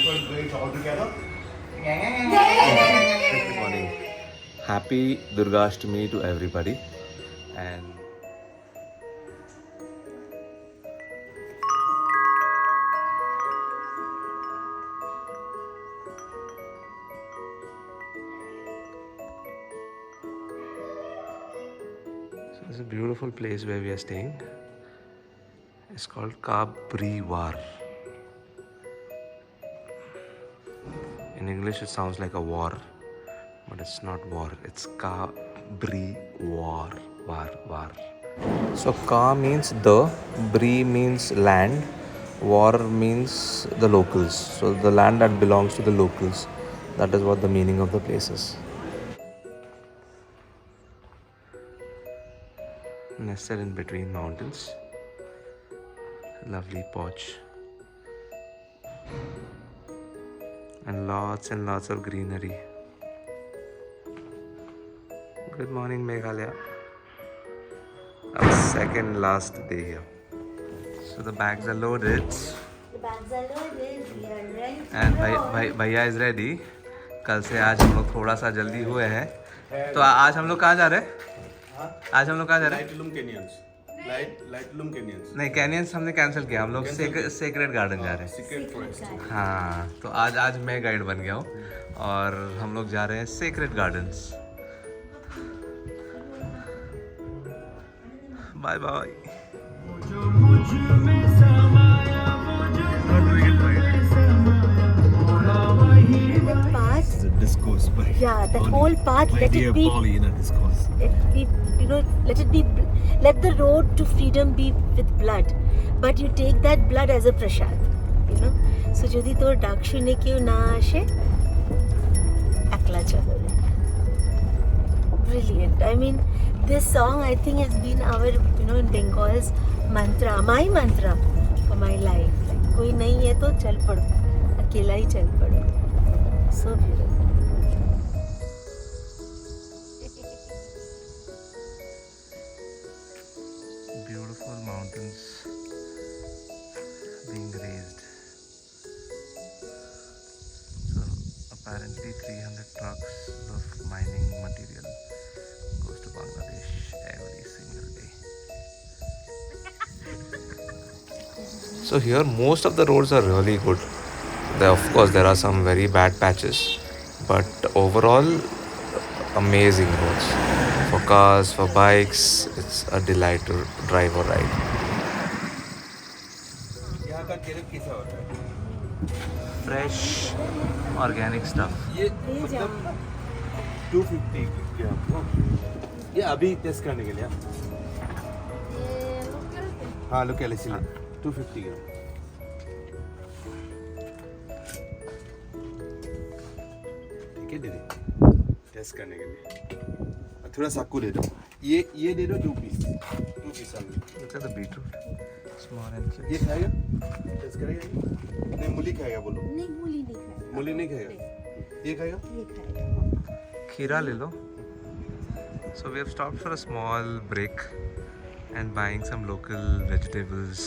Good morning. Happy Durgashtami to everybody. And so it's a beautiful place where we are staying. It's called Kabriwar. In English, it sounds like a war, but it's not war. It's Kabriwar. War. So Ka means the, Bri means land, War means the locals. So the land that belongs to the locals. That is what the meaning of the place is. Nested in between mountains. Lovely porch. And lots of greenery. Good morning, Meghalaya. Our second last day here. So the bags are loaded. The bags are loaded. We are ready. And भैया is ready. कल से आज हम लोग थोड़ा सा जल्दी हुए हैं. तो आज हम लोग कहाँ जा रहे हैं? आज हम लोग कहाँ जा रहे हैं? लाइटलूम कैनियंस नहीं, कैनियंस हमने कैंसिल किया. हम लोग सेक्रेट गार्डन जा रहे हैं. Secret forest. हाँ, तो आज मैं गाइड बन गया हूँ और हम लोग जा रहे हैं secret gardens. Bye bye. Discourse by The whole path, let it be. Discourse. Let the road to freedom be with blood, but you take that blood as a prasad. So যদি তোর ডাক শুনে কেউ না আসে, একলা চলো. Brilliant. I mean, this song I think has been our, in Bengal's mantra, my mantra for my life. Like, कोई नहीं है तो चल पड़ो, अकेला ही चल पड़ो. So beautiful. Beautiful mountains being raised. So apparently 300 trucks of mining material goes to Bangladesh every single day. So here most of the roads are really good. Of course there are some very bad patches, but overall amazing roads. For cars, for bikes, it's a delight to drive or ride. यहाँ का केरल कैसा होता है? Fresh, organic stuff. ये मतलब 250 ग्राम. ये अभी test करने के लिए. हाँ, लोकल इसीलिए 250 ग्राम. ठीक है दीदी, टेस्ट करने के लिए. थोड़ा सा आपको दे दो. ये दे दो 2 पीस. 2 पीस आलू. Look at the beetroot. Small and cute. ये खाएगा? टेस्ट करेगा? नहीं, मूली खाएगा बोलो. नहीं, मूली नहीं खाएगा. मूली नहीं खाएगा. ये खाएगा? ये खाएगा. Khira le lo. So we have stopped for a small break and buying some local vegetables.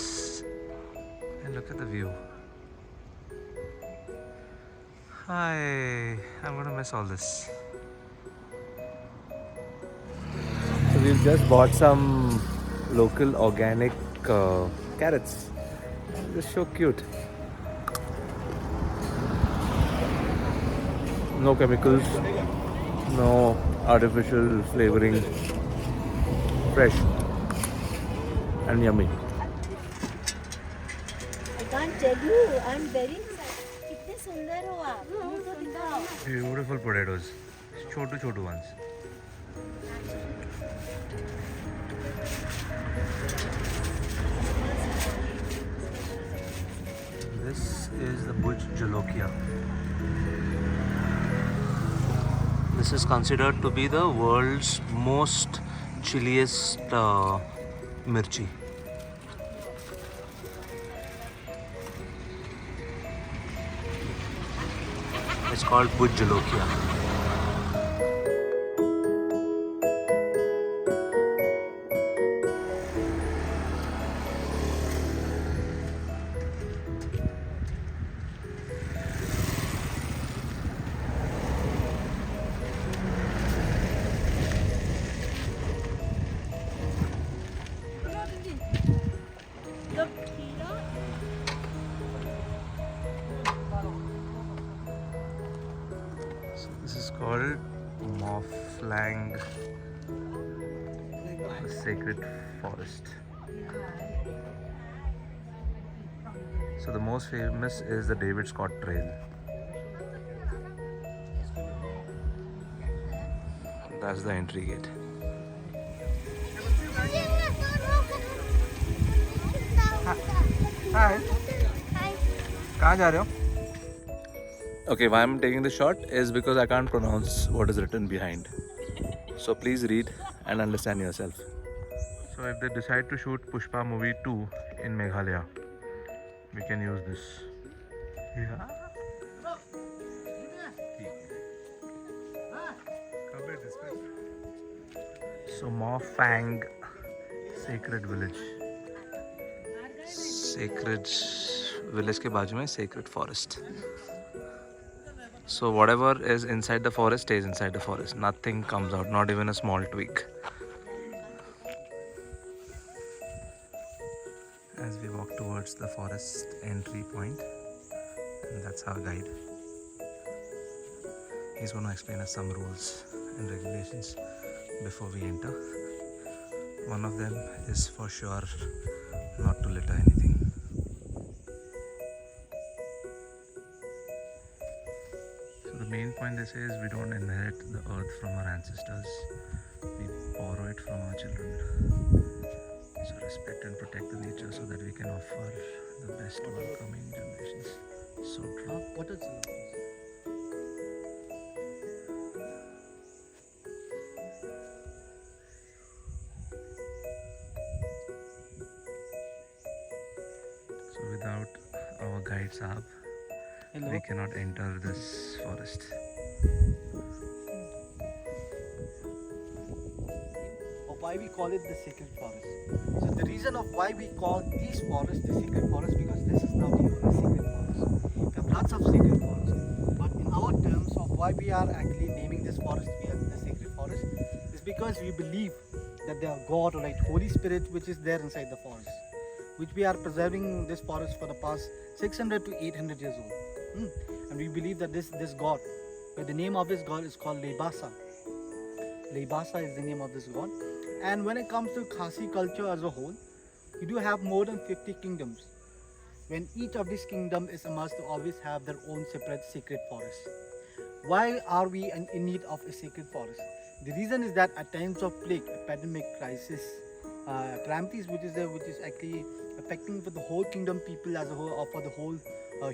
And look at the view. Hi, I'm gonna miss all this. So we've just bought some local organic carrots. They're so cute. No chemicals, no artificial flavoring. Fresh and yummy. I can't tell you, I'm very excited. कितने सुंदर हो आप. मुझे तो दिखाओ. Beautiful potatoes. Chotu ones. This is the Bhuj Jolokia. This is considered to be the world's most chilliest mirchi. It's called Bhuj Jolokia. called Morphlang Sacred Forest. So the most famous is the David Scott Trail. That's the entry gate. Hi. कहाँ जा रहे हो? Okay, why I'm taking this shot is because I can't pronounce what is written behind. So please read and understand yourself. So if they decide to shoot Pushpa movie 2 in Meghalaya, we can use this. Yeah. So Morphang Sacred Village. Sacred Village के बाजू में Sacred Forest. So whatever is inside the forest stays inside the forest. Nothing comes out, not even a small twig. As we walk towards the forest entry point, and that's our guide. He's going to explain us some rules and regulations before we enter. One of them is for sure not to litter anything. So the main point they say is we don't inherit the earth from our ancestors, we borrow it from our children. So respect and protect the nature so that we can offer the best to our coming generations. So true. What is it? So without our guide Saab, we cannot enter this forest. Or why we call it the sacred forest. So the reason of why we call these forests the sacred forest, because this is now the only sacred forest. We have lots of sacred forests, but in our terms of why we are actually naming this forest the sacred forest is because we believe that there are God or like Holy Spirit which is there inside the forest, which we are preserving this forest for the past 600 to 800 years old. And we believe that this God, where the name of this God is called Lebasa. Lebasa is the name of this God. And when it comes to Khasi culture as a whole, we do have more than 50 kingdoms. When each of these kingdoms is a must to always have their own separate sacred forest. Why are we in need of a sacred forest? The reason is that at times of plague, epidemic, crisis, calamities which is actually affecting for the whole kingdom people as a whole, or for the whole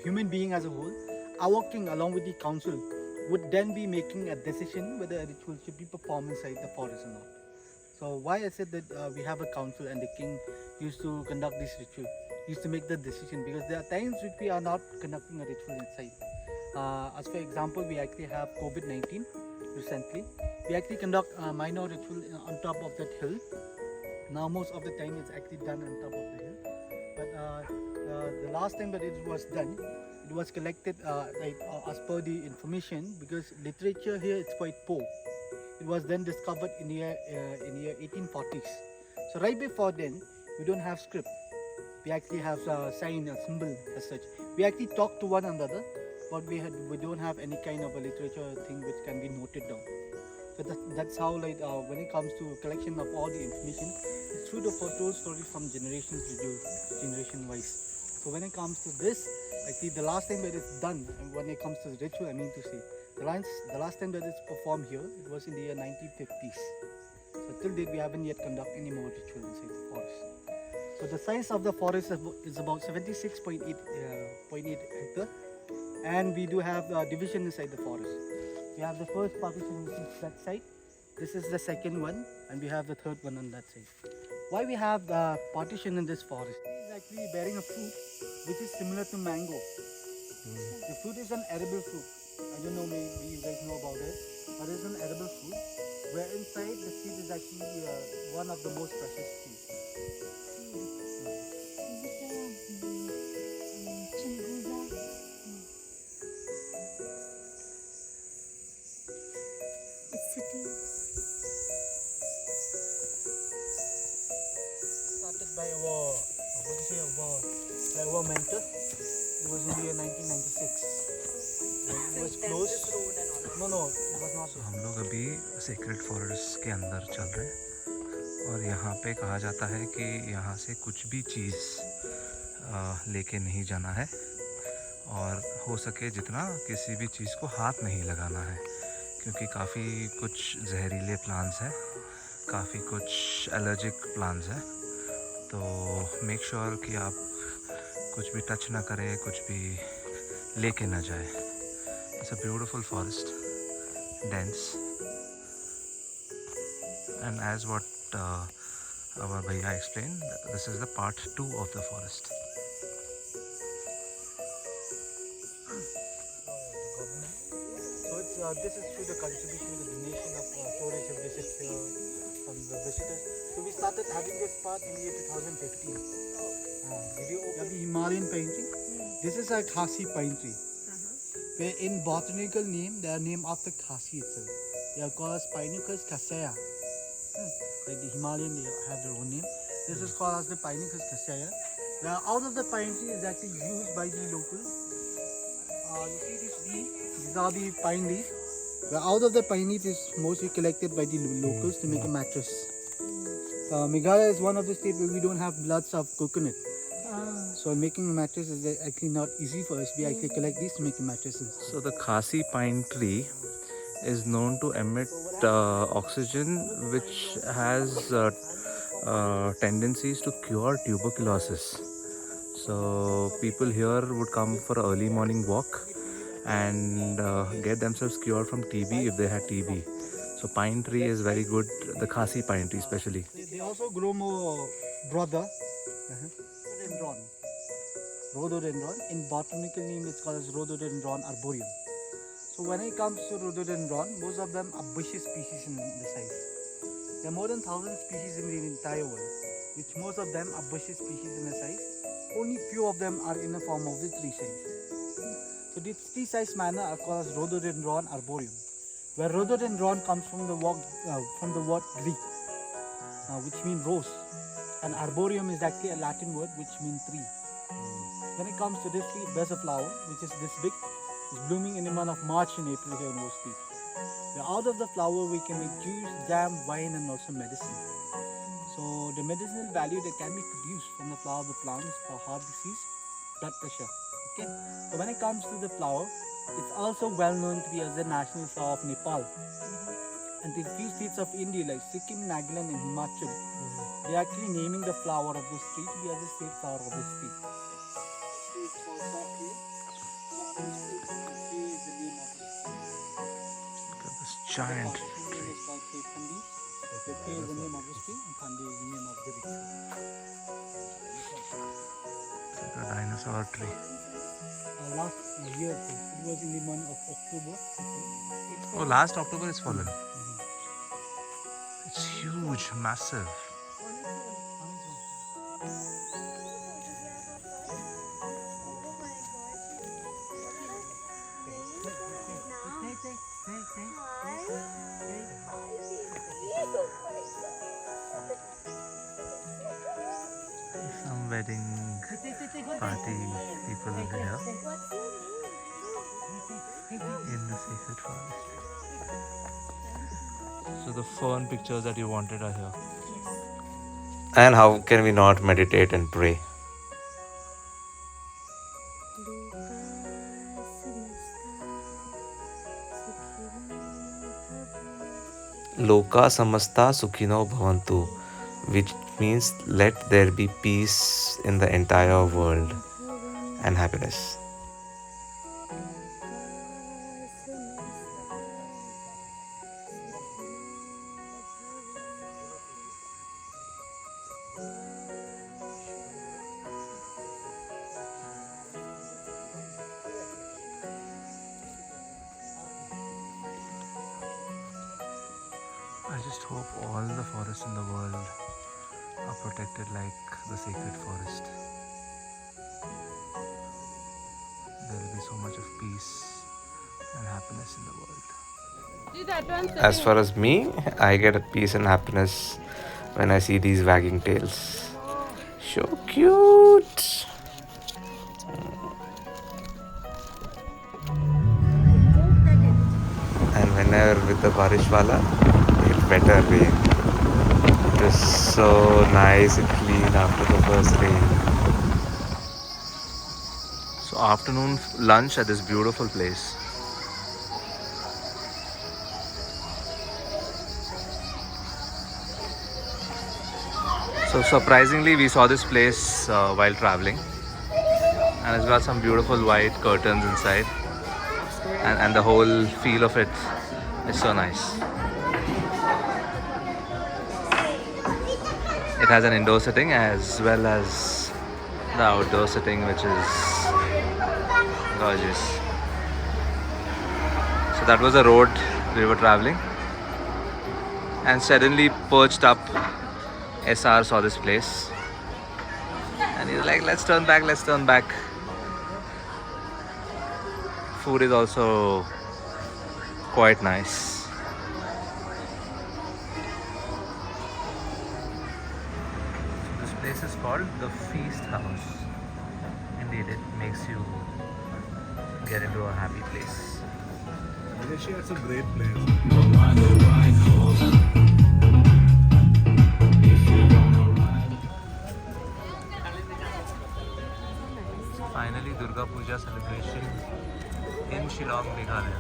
human being as a whole, our king along with the council would then be making a decision whether a ritual should be performed inside the forest or not. So why I said that we have a council and the king used to conduct this ritual, used to make the decision, because there are times which we are not conducting a ritual inside. As for example, we actually have COVID-19 recently. We actually conduct a minor ritual on top of that hill. Now most of the time it's actually done on top of the hill. But the last time that it was done, it was collected as per the information, because literature here is quite poor. It was then discovered in year 1840s. So right before then, we don't have script. We actually have a sign, a symbol as such. We actually talk to one another, but we don't have any kind of a literature thing which can be noted down. So that's how when it comes to collection of all the information, it's through the photo story from generation to generation wise. So when it comes to this, actually the last time that it's done, and when it comes to the ritual, I mean to say, the last time that it's performed here, it was in the year 1950s. So till date, we haven't yet conducted any more ritual inside the forest. So the size of the forest is about 76.8 hectare, and we do have division inside the forest. We have the first partition which is that side. This is the second one, and we have the third one on that side. Why we have the partition in this forest? It is actually bearing a fruit which is similar to mango. The fruit is an edible fruit. I don't know, maybe you guys know about it, but it's an edible fruit where inside the seed is actually one of the most precious seeds. It's sitting. Started by our mentor. It was in the year 1996. It was closed. No, it was not So हम लोग अभी secret forest के अंदर चल रहे हैं और यहाँ पे कहा जाता है कि यहाँ से कुछ भी चीज़ लेके नहीं जाना है और हो सके जितना किसी भी चीज़ को हाथ नहीं लगाना है, क्योंकि काफ़ी कुछ जहरीले प्लांट्स हैं, काफ़ी कुछ एलर्जिक प्लांट्स हैं। तो मेक श्योर कि आप कुछ भी टच ना करें, कुछ भी लेके ना जाए। It's a beautiful forest, dense, and as what our bhaiya explained, this is the part 2 of the forest. So this is through the contribution, the donation of tourists who visit here from the visitors. So we started having this part in the year 2015. The Himalayan pine tree. This is a Khasi pine tree. Where in botanical name, they are named after Khasi itself. They are called as Pinicus cassia. Like the Himalayan, they have their own name. This is called as the Pinicus cassia. Now, out of the pine tree is actually used by the locals. You see this leaf? These are the pine leaf. Where out of the pine leaf is mostly collected by the locals to make a mattress. Meghalaya is one of the states where we don't have lots of coconut. So making a mattress is actually not easy for us. We actually collect these to make mattresses. So the Khasi pine tree is known to emit oxygen, which has tendencies to cure tuberculosis. So people here would come for an early morning walk and get themselves cured from TB if they had TB. So pine tree is very good, the Khasi pine tree especially. They also grow more broader. Rhododendron. Rhododendron. In botanical name it's called as Rhododendron arboreum. So when it comes to rhododendron, most of them are bushy species in the size. There are more than 1,000 species in the entire world, which most of them are bushy species in the size. Only few of them are in the form of the tree size. So these tree size manner are called as Rhododendron arboreum, where rhododendron comes from the word Greek, which means rose, and arboreum is actually a Latin word which means tree. When it comes to this tree, it bears a flower which is this big. It's blooming in the month of March and April here mostly. Out of the flower we can make juice, jam, wine and also medicine. So the medicinal value that can be produced from the flower of the plant is for heart disease, blood pressure. Okay. So when it comes to the flower, it's also well known to be as the national flower of Nepal. And the few states of India like Sikkim, Nagaland and Himachal, they are actually naming the flower of this tree to be as the state flower of this tree. This giant tree. The is the name of this tree and Thandi is the name of the tree. It's like a dinosaur tree. Last year, it was in the month of October. Oh, last October it's fallen. It's huge, massive. Some wedding party people are here in the sacred forest. So the fern pictures that you wanted are here. And how can we not meditate and pray? Loka samasta sukhino bhavantu, which means let there be peace in the entire world and happiness. I just hope all the forests in the world are protected like the sacred forest. There will be so much of peace and happiness in the world. As far as me, I get peace and happiness when I see these wagging tails. So cute! And whenever with the Barishwala, it better rain. It was so nice and clean after the first rain. So afternoon lunch at this beautiful place. So surprisingly, we saw this place while traveling, and it's got some beautiful white curtains inside, and the whole feel of it is so nice. It has an indoor sitting as well as the outdoor sitting, which is gorgeous. So that was the road we were traveling, and suddenly perched up, SR saw this place, and he's like, let's turn back, let's turn back. Food is also quite nice. This place is called the Feast House. Indeed, it makes you get into a happy place. Malaysia is a great place. Finally, Durga Puja celebration in Shillong, Meghalaya.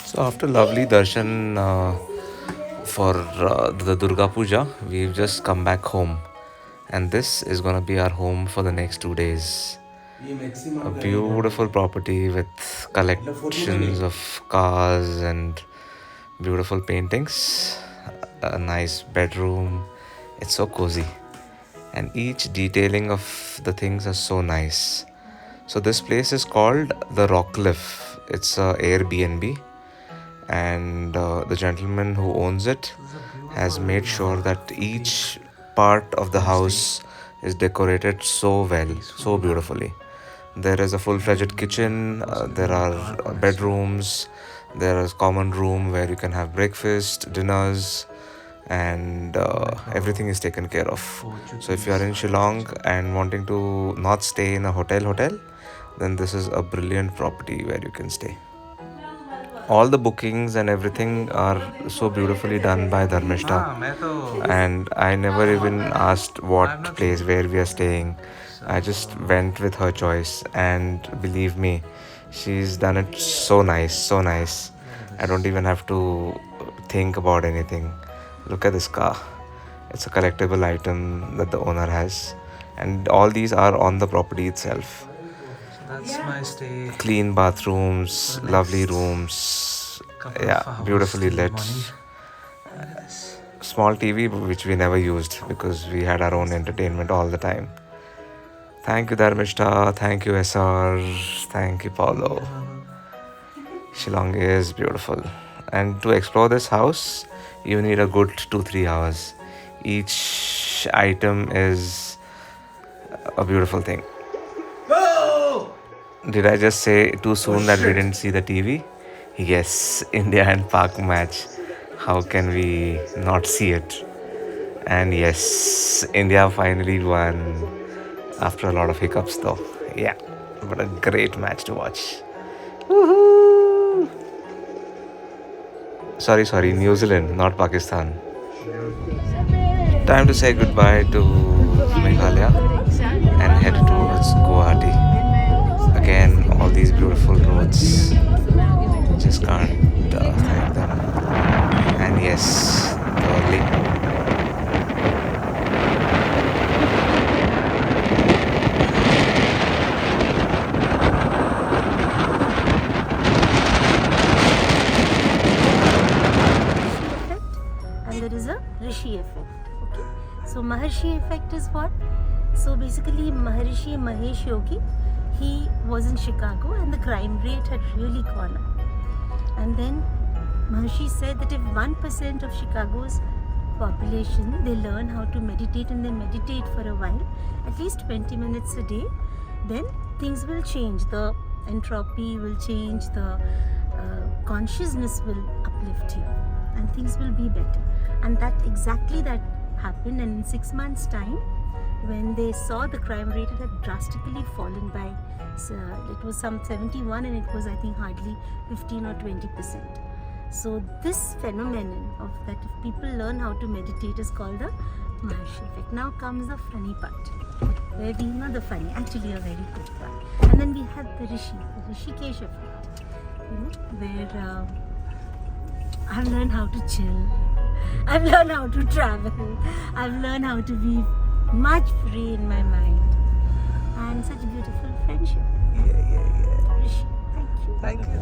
So after lovely darshan for the Durga Puja, we've just come back home, and this is gonna be our home for the next 2 days. A beautiful property with collections of cars and beautiful paintings, a nice bedroom. It's so cozy, and each detailing of the things are so nice. So this place is called the Rock Cliff. It's a Airbnb, and the gentleman who owns it has made sure that each part of the house is decorated so well, so beautifully. There is a full-fledged kitchen, there are bedrooms, there is common room where you can have breakfast, dinners, and everything is taken care of. So if you are in Shillong and wanting to not stay in a hotel, then this is a brilliant property where you can stay. All the bookings and everything are so beautifully done by Dharmishta, and I never even asked what place where we are staying. I just went with her choice, and believe me, she's done it so nice, so nice. I don't even have to think about anything. Look at this car. It's a collectible item that the owner has, and all these are on the property itself. That's my stay. Clean bathrooms, lovely rooms. Yeah, beautifully lit. Small TV which we never used because we had our own entertainment all the time. Thank you, Dharmishta. Thank you, SR. Thank you, Paulo. Shillong is beautiful. And to explore this house, you need a good 2-3 hours. Each item is a beautiful thing. Did I just say too soon that we didn't see the TV? Yes, India and Pak match. How can we not see it? And yes, India finally won after a lot of hiccups though. Yeah. But a great match to watch. Woohoo! Sorry, New Zealand, not Pakistan. Time to say goodbye to Meghalaya and head towards Guwahati. Again, all these beautiful roads. Just can't hide them. And yes, the lake. And there is a Rishi effect. Okay. So Maharshi effect is what? So basically Maharishi Mahesh Yogi, he was in Chicago and the crime rate had really gone up. And then Maharshi said that if 1% of Chicago's population, they learn how to meditate and they meditate for a while, at least 20 minutes a day, then things will change. The entropy will change, the consciousness will uplift you and things will be better. And that happened. And in 6 months time, when they saw the crime rate, it had drastically fallen by, it was some 71 and it was I think hardly 15 or 20%. So this phenomenon of that if people learn how to meditate is called the Maharshi effect. Now comes the funny part, where we know the funny, actually a very good part. And then we had the Rishikesh effect, where I've learned how to chill, I've learned how to travel, I've learned how to be much free in my mind, and such beautiful friendship. Yeah. Rishi, thank you. Thank you.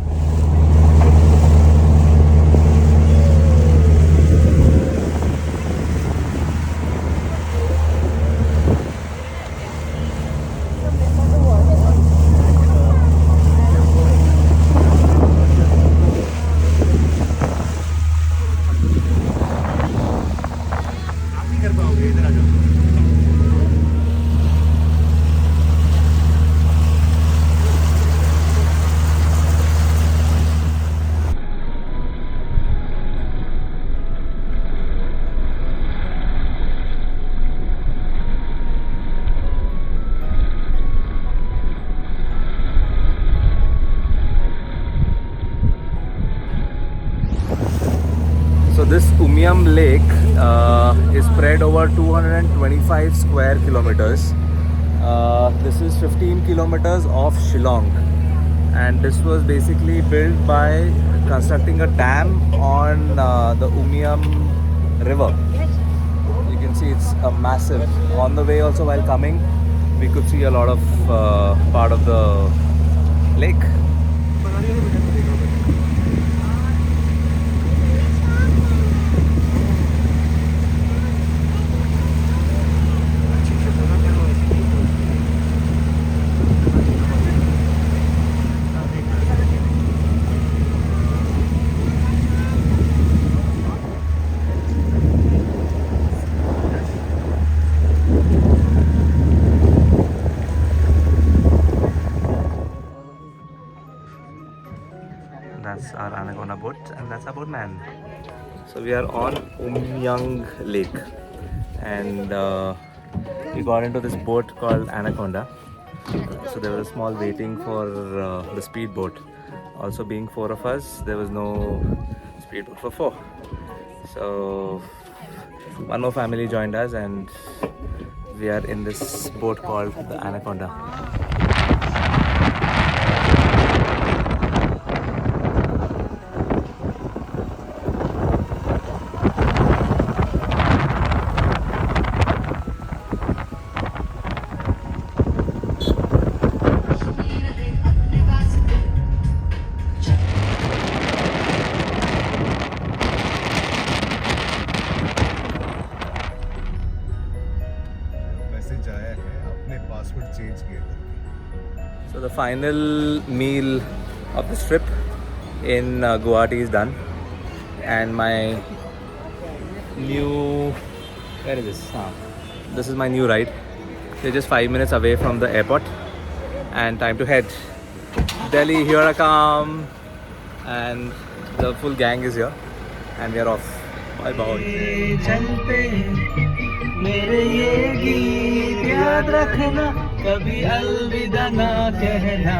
So this Umiam Lake is spread over 225 square kilometers. This is 15 kilometers off Shillong, and this was basically built by constructing a dam on the Umiam River. You can see it's a massive. On the way also while coming, we could see a lot of part of the lake. That's our Anaconda boat, and that's our boatman. So we are on Umyang Lake, and we got into this boat called Anaconda. So there was a small waiting for the speedboat. Also, being 4 of us, there was no speedboat for 4. So one more family joined us, and we are in this boat called the Anaconda. So the final meal of this trip in Guwahati is done, and my new, where is this? This is my new ride. We're just 5 minutes away from the airport, and time to head. Delhi, here I come, and the full gang is here, and we are off. Bye bye. कभी अलविदा ना कहना,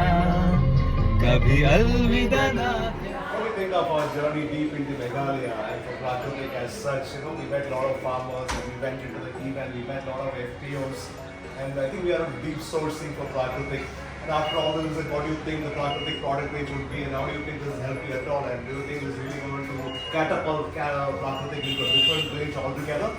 कभी अलविदा ना When we think of our journey deep into Meghalaya and for Prakriti as such, we met a lot of farmers and we went into the event, we met a lot of FPOs, and I think we are a deep sourcing for Prakriti. And after all this, what do you think the Prakriti product range would be, and how do you think this is helping at all, and do you think this is really going to catapult Prakriti into a different range altogether?